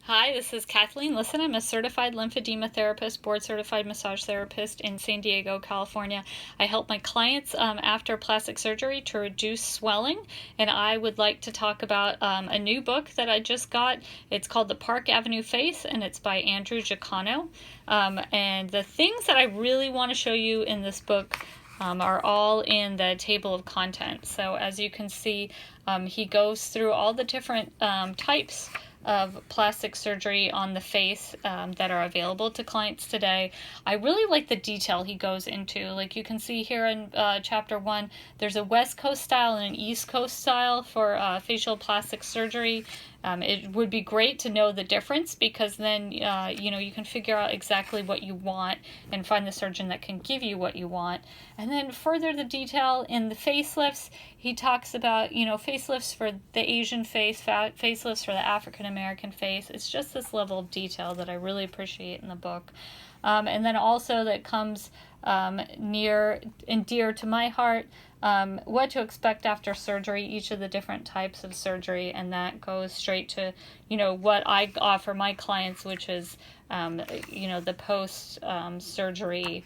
Hi, this is Kathleen. Listen, I'm a certified lymphedema therapist, board certified massage therapist in San Diego, California. I help my clients after plastic surgery to reduce swelling, and I would like to talk about a new book that I just got. It's called The Park Avenue Face, and it's by Andrew Jacono. And the things that I really want to show you in this book are all in the table of contents. So as you can see, he goes through all the different types of plastic surgery on the face that are available to clients today. I really like the detail he goes into. Like you can see here in chapter 1, there's a West Coast style and an East Coast style for facial plastic surgery. It would be great to know the difference, because then you can figure out exactly what you want and find the surgeon that can give you what you want. And then further the detail in the facelifts, he talks about facelifts for the Asian face, facelifts for the African American face. It's just this level of detail that I really appreciate in the book. And then also that comes near and dear to my heart, what to expect after surgery, each of the different types of surgery, and that goes straight to what I offer my clients, which is the post surgery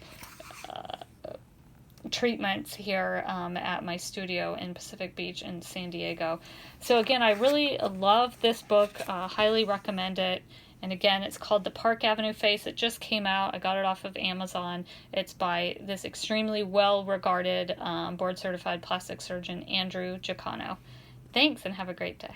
treatments here at my studio in Pacific Beach in San Diego. So again, I really love this book, highly recommend it. And again, it's called The Park Avenue Face. It just came out. I got it off of Amazon. It's by this extremely well-regarded board-certified plastic surgeon, Andrew Jacono. Thanks, and have a great day.